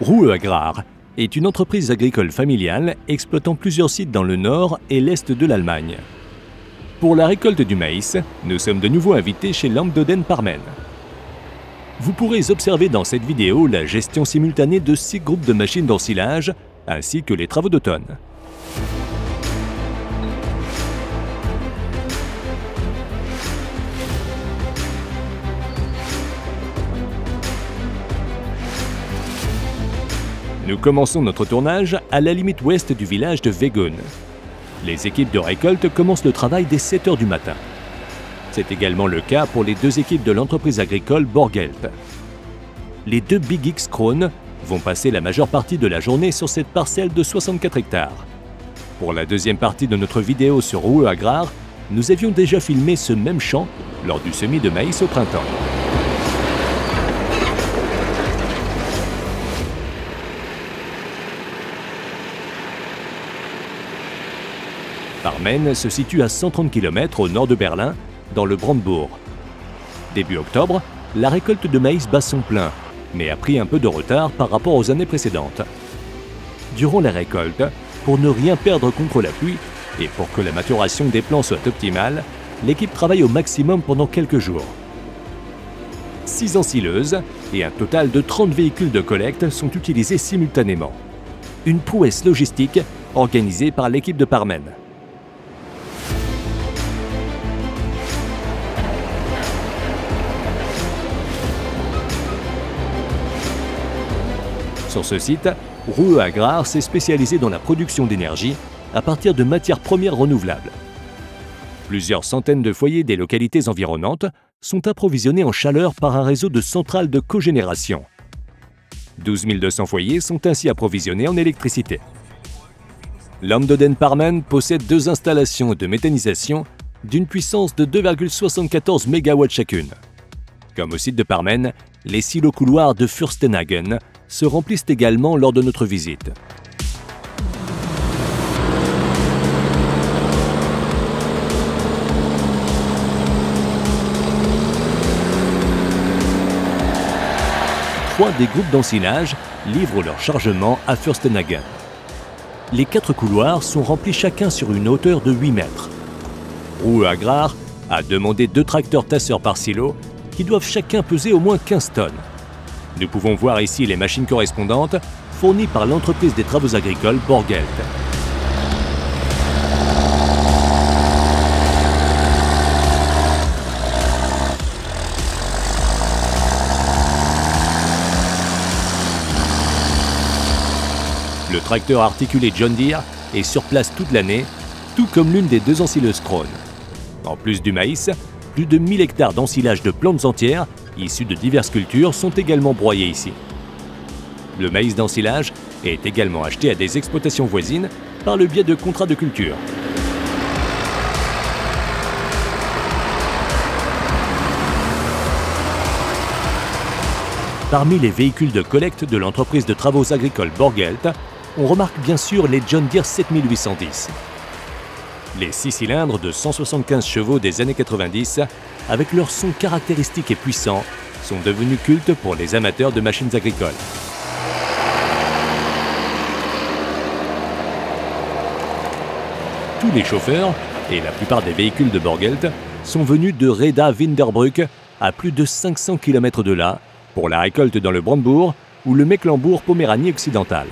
Ruhe Agrar est une entreprise agricole familiale exploitant plusieurs sites dans le nord et l'est de l'Allemagne. Pour la récolte du maïs, nous sommes de nouveau invités chez Lamdoden Parmen. Vous pourrez observer dans cette vidéo la gestion simultanée de 6 groupes de machines d'ensilage ainsi que les travaux d'automne. Nous commençons notre tournage à la limite ouest du village de Wegun. Les équipes de récolte commencent le travail dès 7 h du matin. C'est également le cas pour les 2 équipes de l'entreprise agricole Borgelt. Les 2 Big X Krone vont passer la majeure partie de la journée sur cette parcelle de 64 hectares. Pour la deuxième partie de notre vidéo sur Ruhe Agrar, nous avions déjà filmé ce même champ lors du semis de maïs au printemps. Parmen se situe à 130 km au nord de Berlin, dans le Brandebourg. Début octobre, la récolte de maïs bat son plein, mais a pris un peu de retard par rapport aux années précédentes. Durant la récolte, pour ne rien perdre contre la pluie et pour que la maturation des plants soit optimale, l'équipe travaille au maximum pendant quelques jours. 6 ensileuses et un total de 30 véhicules de collecte sont utilisés simultanément. Une prouesse logistique organisée par l'équipe de Parmen. Sur ce site, Ruhe Agrar s'est spécialisé dans la production d'énergie à partir de matières premières renouvelables. Plusieurs centaines de foyers des localités environnantes sont approvisionnés en chaleur par un réseau de centrales de cogénération. 12 200 foyers sont ainsi approvisionnés en électricité. Lamdoden Parmen possède 2 installations de méthanisation d'une puissance de 2,74 MW chacune. Comme au site de Parmen, les silos couloirs de Fürstenhagen se remplissent également lors de notre visite. Trois des groupes d'ensilage livrent leur chargement à Fürstenhagen. Les 4 couloirs sont remplis chacun sur une hauteur de 8 mètres. Ruhe Agrar a demandé 2 tracteurs tasseurs par silo qui doivent chacun peser au moins 15 tonnes. Nous pouvons voir ici les machines correspondantes fournies par l'entreprise des travaux agricoles Borgelt. Le tracteur articulé John Deere est sur place toute l'année, tout comme l'une des 2 ensileuses Krone. En plus du maïs, plus de 1000 hectares d'ensilage de plantes entières issus de diverses cultures sont également broyés ici. Le maïs d'ensilage est également acheté à des exploitations voisines par le biais de contrats de culture. Parmi les véhicules de collecte de l'entreprise de travaux agricoles Borgelt, on remarque bien sûr les John Deere 7810. Les 6 cylindres de 175 chevaux des années 90, avec leur son caractéristique et puissant, sont devenus cultes pour les amateurs de machines agricoles. Tous les chauffeurs, et la plupart des véhicules de Borgelt, sont venus de Reda Winderbruck, à plus de 500 km de là, pour la récolte dans le Brandebourg ou le Mecklembourg-Poméranie occidentale.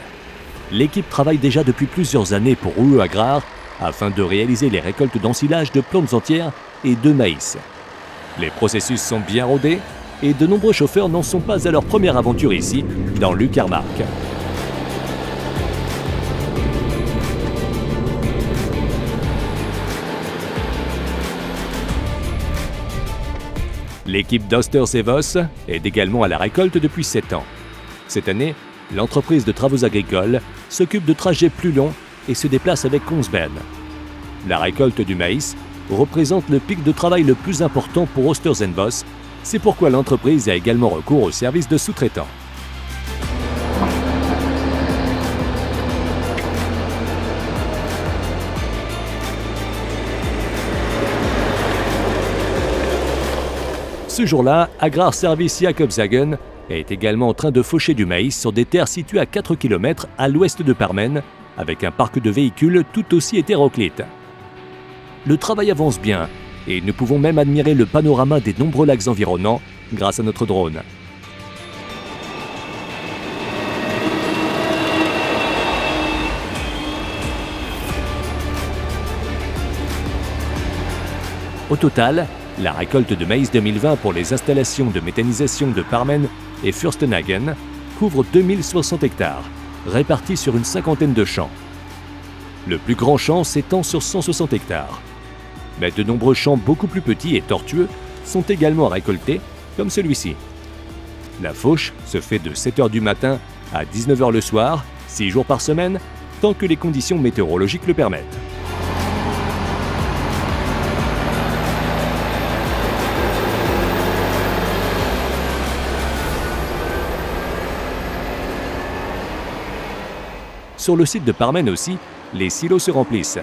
L'équipe travaille déjà depuis plusieurs années pour Ruhe Agrar afin de réaliser les récoltes d'ensilage de plantes entières et de maïs. Les processus sont bien rodés et de nombreux chauffeurs n'en sont pas à leur première aventure ici, dans l'Uckermark. L'équipe d'Oster-Sevos est également à la récolte depuis 7 ans. Cette année, l'entreprise de travaux agricoles s'occupe de trajets plus longs et se déplace avec Kongsberg. La récolte du maïs représente le pic de travail le plus important pour Oster-Sevos. C'est pourquoi l'entreprise a également recours au service de sous-traitants. Ce jour-là, Agrar Service Jakobshagen est également en train de faucher du maïs sur des terres situées à 4 km à l'ouest de Parmen, avec un parc de véhicules tout aussi hétéroclite. Le travail avance bien et nous pouvons même admirer le panorama des nombreux lacs environnants grâce à notre drone. Au total, la récolte de maïs 2020 pour les installations de méthanisation de Parmen et Fürstenhagen couvre 2060 hectares, répartis sur une cinquantaine de champs. Le plus grand champ s'étend sur 160 hectares. Mais de nombreux champs beaucoup plus petits et tortueux sont également récoltés, comme celui-ci. La fauche se fait de 7 h du matin à 19 h le soir, 6 jours par semaine, tant que les conditions météorologiques le permettent. Sur le site de Parmen aussi, les silos se remplissent.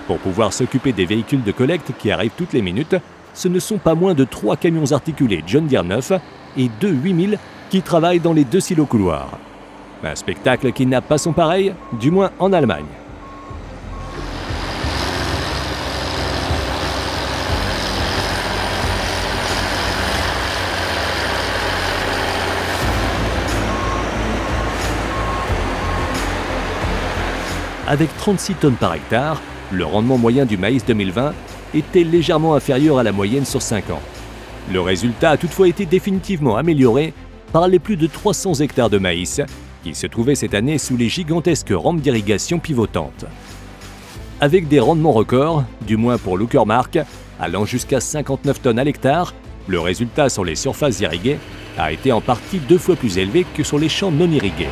Pour pouvoir s'occuper des véhicules de collecte qui arrivent toutes les minutes, ce ne sont pas moins de 3 camions articulés John Deere 9 et 2 8000 qui travaillent dans les 2 silos couloirs. Un spectacle qui n'a pas son pareil, du moins en Allemagne. Avec 36 tonnes par hectare, le rendement moyen du maïs 2020 était légèrement inférieur à la moyenne sur 5 ans. Le résultat a toutefois été définitivement amélioré par les plus de 300 hectares de maïs qui se trouvaient cette année sous les gigantesques rampes d'irrigation pivotantes. Avec des rendements records, du moins pour l'Uckermark, allant jusqu'à 59 tonnes à l'hectare, le résultat sur les surfaces irriguées a été en partie 2 fois plus élevé que sur les champs non irrigués.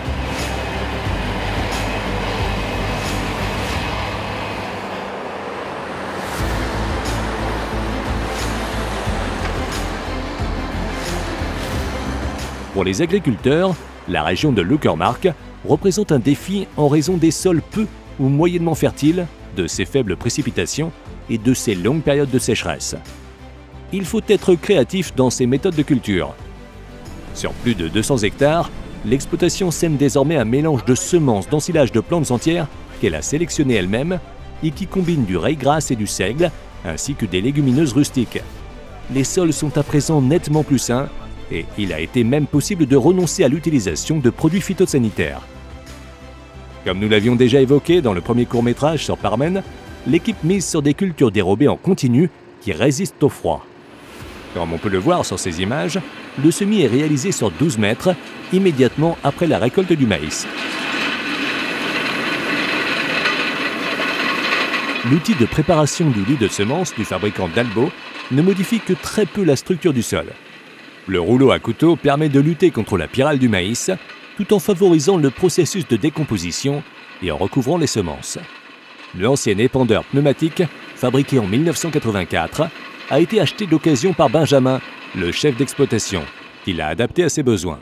Pour les agriculteurs, la région de l'Uckermark représente un défi en raison des sols peu ou moyennement fertiles, de ses faibles précipitations et de ses longues périodes de sécheresse. Il faut être créatif dans ses méthodes de culture. Sur plus de 200 hectares, l'exploitation sème désormais un mélange de semences d'ensilage de plantes entières qu'elle a sélectionnées elle-même et qui combine du raigrasse et du seigle, ainsi que des légumineuses rustiques. Les sols sont à présent nettement plus sains et il a été même possible de renoncer à l'utilisation de produits phytosanitaires. Comme nous l'avions déjà évoqué dans le premier court-métrage sur Parmen, l'équipe mise sur des cultures dérobées en continu qui résistent au froid. Comme on peut le voir sur ces images, le semis est réalisé sur 12 mètres, immédiatement après la récolte du maïs. L'outil de préparation du lit de semences du fabricant Dalbo ne modifie que très peu la structure du sol. Le rouleau à couteau permet de lutter contre la pyrale du maïs, tout en favorisant le processus de décomposition et en recouvrant les semences. L'ancien épandeur pneumatique, fabriqué en 1984, a été acheté d'occasion par Benjamin, le chef d'exploitation, qui l'a adapté à ses besoins.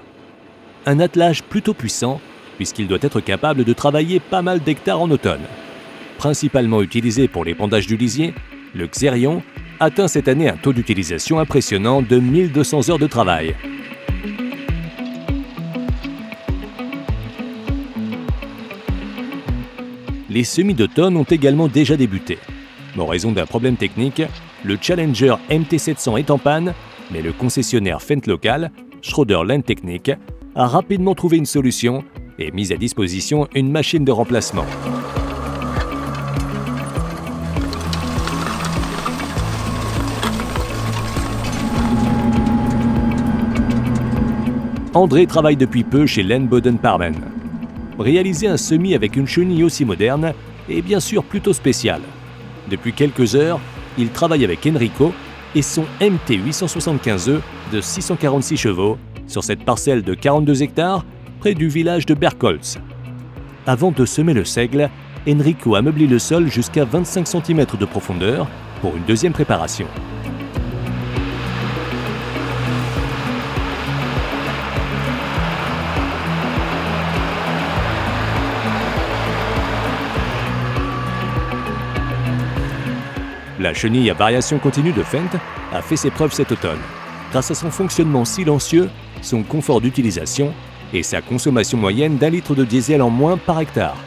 Un attelage plutôt puissant, puisqu'il doit être capable de travailler pas mal d'hectares en automne. Principalement utilisé pour l'épandage du lisier, le Xerion atteint cette année un taux d'utilisation impressionnant de 1200 heures de travail. Les semis d'automne ont également déjà débuté. En raison d'un problème technique, le Challenger MT700 est en panne, mais le concessionnaire Fendt local, Schroeder Landtechnik, a rapidement trouvé une solution et mis à disposition une machine de remplacement. André travaille depuis peu chez Lenboden Parmen. Réaliser un semis avec une chenille aussi moderne est bien sûr plutôt spécial. Depuis quelques heures, il travaille avec Enrico et son MT875E de 646 chevaux sur cette parcelle de 42 hectares près du village de Bergholz. Avant de semer le seigle, Enrico a meublé le sol jusqu'à 25 cm de profondeur pour une deuxième préparation. La chenille à variation continue de Fendt a fait ses preuves cet automne, grâce à son fonctionnement silencieux son confort d'utilisation et sa consommation moyenne d'1 litre de diesel en moins par hectare.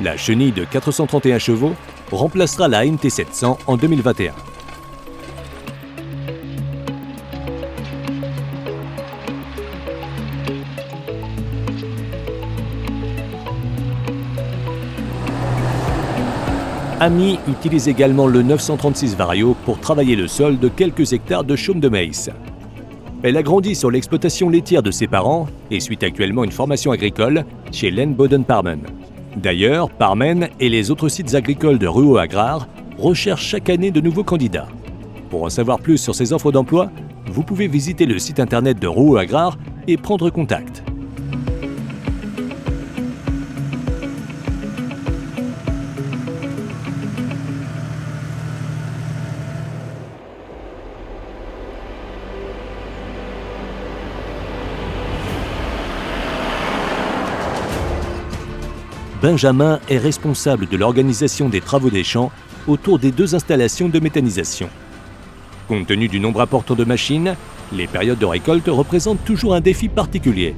La chenille de 431 chevaux remplacera la MT700 en 2021. AMI utilise également le 936 Vario pour travailler le sol de quelques hectares de chaume de maïs. Elle a grandi sur l'exploitation laitière de ses parents et suit actuellement une formation agricole chez Len Boden-Parmen. D'ailleurs, Parmen et les autres sites agricoles de Ruo Agrar recherchent chaque année de nouveaux candidats. Pour en savoir plus sur ces offres d'emploi, vous pouvez visiter le site internet de Ruo Agrar et prendre contact. Benjamin est responsable de l'organisation des travaux des champs autour des 2 installations de méthanisation. Compte tenu du nombre important de machines, les périodes de récolte représentent toujours un défi particulier.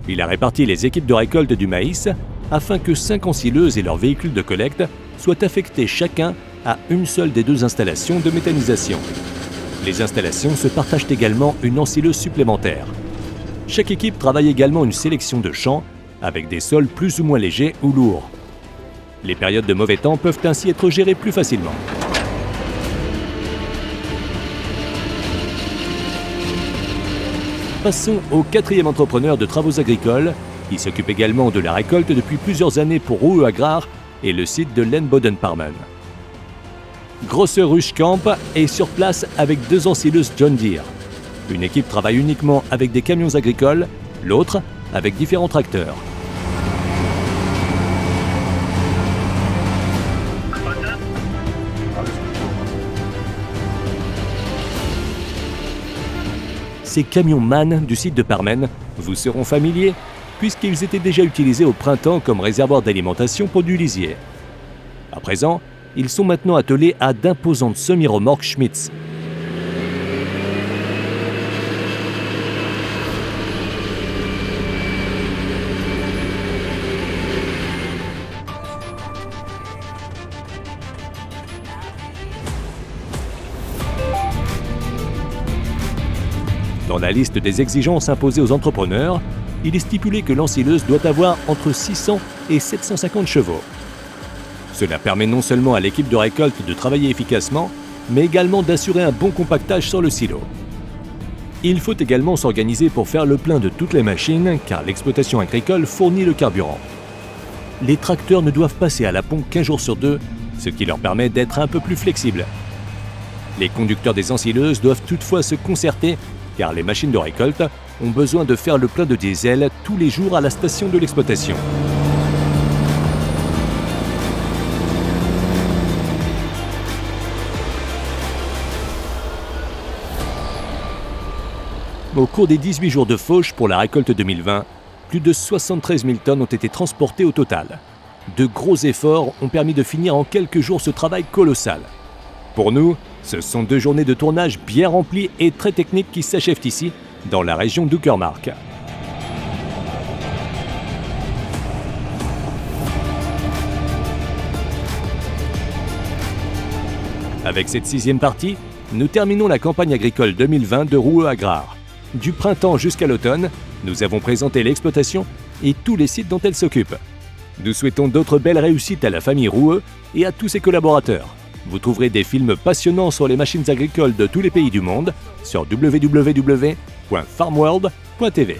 Il a réparti les équipes de récolte du maïs afin que 5 ensileuses et leurs véhicules de collecte soient affectés chacun à une seule des 2 installations de méthanisation. Les installations se partagent également une ensileuse supplémentaire. Chaque équipe travaille également une sélection de champs avec des sols plus ou moins légers ou lourds. Les périodes de mauvais temps peuvent ainsi être gérées plus facilement. Passons au 4e entrepreneur de travaux agricoles, qui s'occupe également de la récolte depuis plusieurs années pour Ruo Agrar et le site de Len Boden-Parmen. Grosse Ruche Camp est sur place avec 2 ensileuses John Deere. Une équipe travaille uniquement avec des camions agricoles, l'autre avec différents tracteurs. Ces camions MAN du site de Parmen vous seront familiers puisqu'ils étaient déjà utilisés au printemps comme réservoir d'alimentation pour du lisier. À présent, ils sont maintenant attelés à d'imposantes semi-remorques Schmitz. Dans la liste des exigences imposées aux entrepreneurs, il est stipulé que l'ensileuse doit avoir entre 600 et 750 chevaux. Cela permet non seulement à l'équipe de récolte de travailler efficacement, mais également d'assurer un bon compactage sur le silo. Il faut également s'organiser pour faire le plein de toutes les machines, car l'exploitation agricole fournit le carburant. Les tracteurs ne doivent passer à la pompe qu'1 jour sur 2, ce qui leur permet d'être un peu plus flexibles. Les conducteurs des ensileuses doivent toutefois se concerter, car les machines de récolte ont besoin de faire le plein de diesel tous les jours à la station de l'exploitation. Au cours des 18 jours de fauche pour la récolte 2020, plus de 73 000 tonnes ont été transportées au total. De gros efforts ont permis de finir en quelques jours ce travail colossal. Pour nous, ce sont 2 journées de tournage bien remplies et très techniques qui s'achèvent ici, dans la région d'Uckermark. Avec cette 6e partie, nous terminons la campagne agricole 2020 de Ruo Agrar. Du printemps jusqu'à l'automne, nous avons présenté l'exploitation et tous les sites dont elle s'occupe. Nous souhaitons d'autres belles réussites à la famille Ruo et à tous ses collaborateurs. Vous trouverez des films passionnants sur les machines agricoles de tous les pays du monde sur www.farmworld.tv.